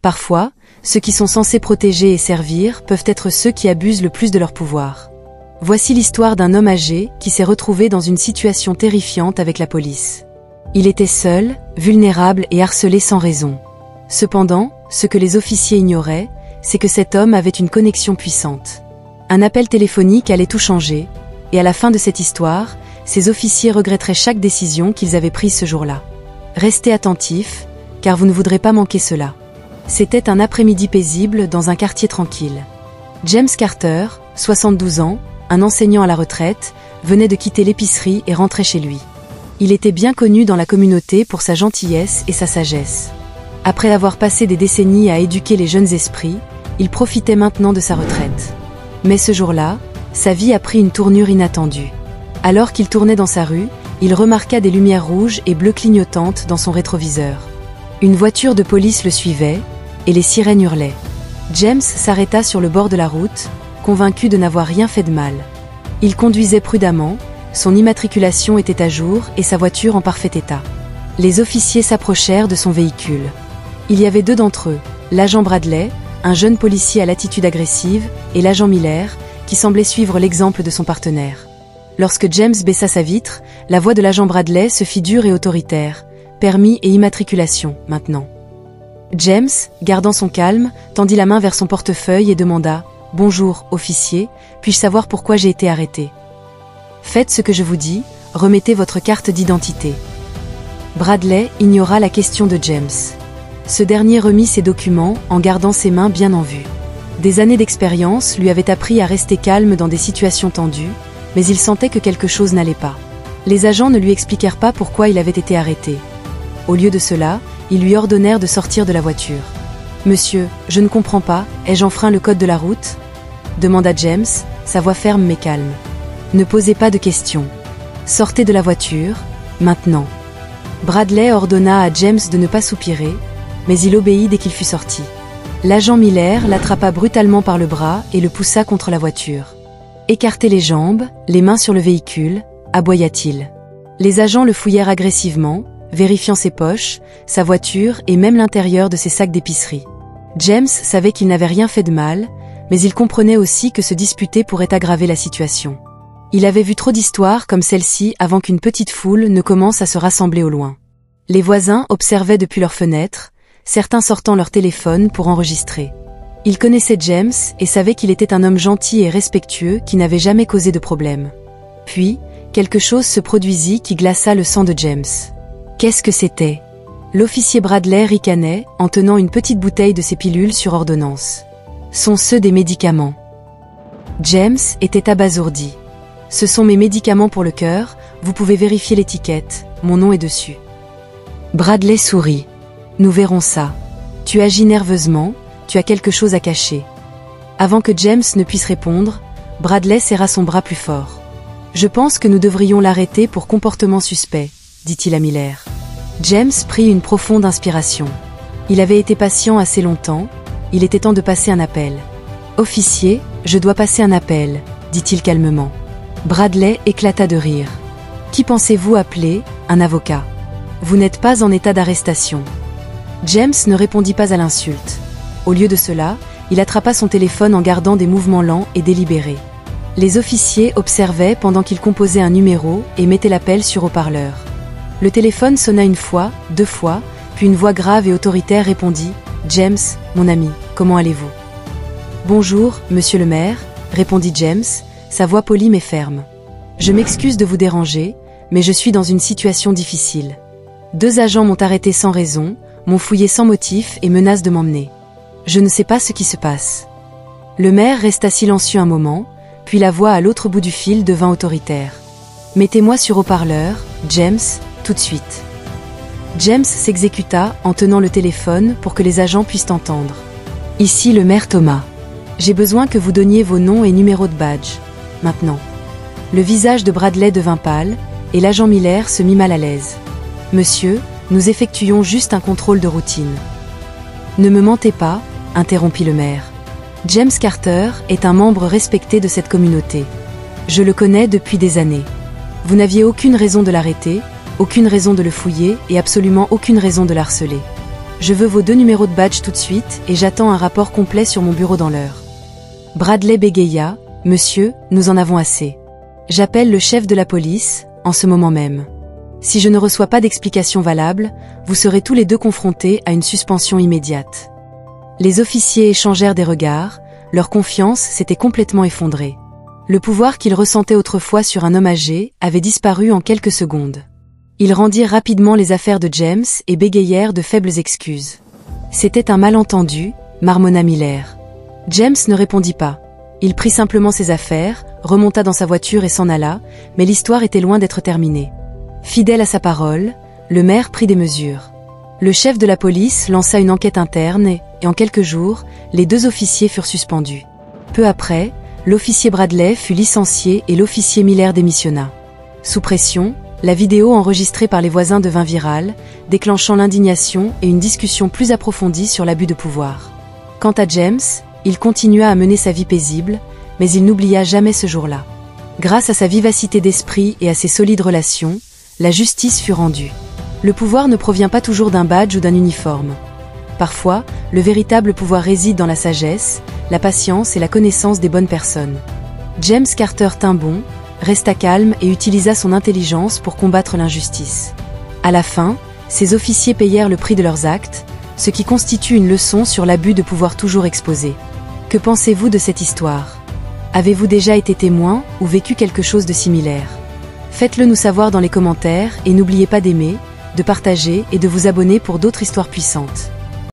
Parfois, ceux qui sont censés protéger et servir peuvent être ceux qui abusent le plus de leur pouvoir. Voici l'histoire d'un homme âgé qui s'est retrouvé dans une situation terrifiante avec la police. Il était seul, vulnérable et harcelé sans raison. Cependant, ce que les officiers ignoraient, c'est que cet homme avait une connexion puissante. Un appel téléphonique allait tout changer, et à la fin de cette histoire, ces officiers regretteraient chaque décision qu'ils avaient prise ce jour-là. Restez attentifs, car vous ne voudrez pas manquer cela. C'était un après-midi paisible dans un quartier tranquille. James Carter, 72 ans, un enseignant à la retraite, venait de quitter l'épicerie et rentrait chez lui. Il était bien connu dans la communauté pour sa gentillesse et sa sagesse. Après avoir passé des décennies à éduquer les jeunes esprits, il profitait maintenant de sa retraite. Mais ce jour-là, sa vie a pris une tournure inattendue. Alors qu'il tournait dans sa rue, il remarqua des lumières rouges et bleues clignotantes dans son rétroviseur. Une voiture de police le suivait, et les sirènes hurlaient. James s'arrêta sur le bord de la route, convaincu de n'avoir rien fait de mal. Il conduisait prudemment, son immatriculation était à jour et sa voiture en parfait état. Les officiers s'approchèrent de son véhicule. Il y avait deux d'entre eux, l'agent Bradley, un jeune policier à l'attitude agressive, et l'agent Miller, qui semblait suivre l'exemple de son partenaire. Lorsque James baissa sa vitre, la voix de l'agent Bradley se fit dure et autoritaire. Permis et immatriculation, maintenant. James, gardant son calme, tendit la main vers son portefeuille et demanda « Bonjour, officier, puis-je savoir pourquoi j'ai été arrêté ?»« Faites ce que je vous dis, remettez votre carte d'identité. » Bradley ignora la question de James. Ce dernier remit ses documents en gardant ses mains bien en vue. Des années d'expérience lui avaient appris à rester calme dans des situations tendues, mais il sentait que quelque chose n'allait pas. Les agents ne lui expliquèrent pas pourquoi il avait été arrêté. Au lieu de cela, ils lui ordonnèrent de sortir de la voiture. « Monsieur, je ne comprends pas, ai-je enfreint le code de la route ?» demanda James, sa voix ferme mais calme. « Ne posez pas de questions. Sortez de la voiture, maintenant. » Bradley ordonna à James de ne pas soupirer, mais il obéit dès qu'il fut sorti. L'agent Miller l'attrapa brutalement par le bras et le poussa contre la voiture. « Écartez les jambes, les mains sur le véhicule » aboya-t-il. Les agents le fouillèrent agressivement, vérifiant ses poches, sa voiture et même l'intérieur de ses sacs d'épicerie. James savait qu'il n'avait rien fait de mal, mais il comprenait aussi que se disputer pourrait aggraver la situation. Il avait vu trop d'histoires comme celle-ci avant qu'une petite foule ne commence à se rassembler au loin. Les voisins observaient depuis leurs fenêtres, certains sortant leur téléphone pour enregistrer. Ils connaissaient James et savaient qu'il était un homme gentil et respectueux qui n'avait jamais causé de problème. Puis, quelque chose se produisit qui glaça le sang de James. Qu'est-ce que c'était ? L'officier Bradley ricanait en tenant une petite bouteille de ses pilules sur ordonnance. Sont ceux des médicaments. James était abasourdi. Ce sont mes médicaments pour le cœur, vous pouvez vérifier l'étiquette, mon nom est dessus. Bradley sourit. Nous verrons ça. Tu agis nerveusement, tu as quelque chose à cacher. Avant que James ne puisse répondre, Bradley serra son bras plus fort. Je pense que nous devrions l'arrêter pour comportement suspect, dit-il à Miller. James prit une profonde inspiration. Il avait été patient assez longtemps, il était temps de passer un appel. Officier, je dois passer un appel, dit-il calmement. Bradley éclata de rire. Qui pensez-vous appeler ? Un avocat. Vous n'êtes pas en état d'arrestation. James ne répondit pas à l'insulte. Au lieu de cela, il attrapa son téléphone en gardant des mouvements lents et délibérés. Les officiers observaient pendant qu'il composait un numéro et mettait l'appel sur haut-parleur. Le téléphone sonna une fois, deux fois, puis une voix grave et autoritaire répondit « James, mon ami, comment allez-vous » ? « Bonjour, monsieur le maire » répondit James, sa voix polie mais ferme. « Je m'excuse de vous déranger, mais je suis dans une situation difficile. 2 agents m'ont arrêté sans raison, m'ont fouillé sans motif et menacent de m'emmener. Je ne sais pas ce qui se passe. » Le maire resta silencieux un moment, puis la voix à l'autre bout du fil devint autoritaire. « Mettez-moi sur haut-parleur, James, tout de suite. » James s'exécuta en tenant le téléphone pour que les agents puissent entendre. « Ici le maire Thomas. J'ai besoin que vous donniez vos noms et numéros de badge. Maintenant. » Le visage de Bradley devint pâle, et l'agent Miller se mit mal à l'aise. « Monsieur, nous effectuons juste un contrôle de routine. » « Ne me mentez pas, » interrompit le maire. « James Carter est un membre respecté de cette communauté. Je le connais depuis des années. Vous n'aviez aucune raison de l'arrêter, aucune raison de le fouiller et absolument aucune raison de l'harceler. Je veux vos 2 numéros de badge tout de suite et j'attends un rapport complet sur mon bureau dans l'heure. Bradley bégaya, « Monsieur, nous en avons assez. J'appelle le chef de la police, en ce moment même. Si je ne reçois pas d'explication valable, vous serez tous les deux confrontés à une suspension immédiate. » Les officiers échangèrent des regards, leur confiance s'était complètement effondrée. Le pouvoir qu'ils ressentaient autrefois sur un homme âgé avait disparu en quelques secondes. Ils rendirent rapidement les affaires de James et bégayèrent de faibles excuses. « C'était un malentendu », marmonna Miller. James ne répondit pas. Il prit simplement ses affaires, remonta dans sa voiture et s'en alla, mais l'histoire était loin d'être terminée. Fidèle à sa parole, le maire prit des mesures. Le chef de la police lança une enquête interne et en quelques jours, les 2 officiers furent suspendus. Peu après, l'officier Bradley fut licencié et l'officier Miller démissionna. Sous pression, la vidéo enregistrée par les voisins devint virale, déclenchant l'indignation et une discussion plus approfondie sur l'abus de pouvoir. Quant à James, il continua à mener sa vie paisible, mais il n'oublia jamais ce jour-là. Grâce à sa vivacité d'esprit et à ses solides relations, la justice fut rendue. Le pouvoir ne provient pas toujours d'un badge ou d'un uniforme. Parfois, le véritable pouvoir réside dans la sagesse, la patience et la connaissance des bonnes personnes. James Carter tint bon, resta calme et utilisa son intelligence pour combattre l'injustice. À la fin, ces officiers payèrent le prix de leurs actes, ce qui constitue une leçon sur l'abus de pouvoir toujours exposé. Que pensez-vous de cette histoire? Avez-vous déjà été témoin ou vécu quelque chose de similaire? Faites-le nous savoir dans les commentaires et n'oubliez pas d'aimer, de partager et de vous abonner pour d'autres histoires puissantes.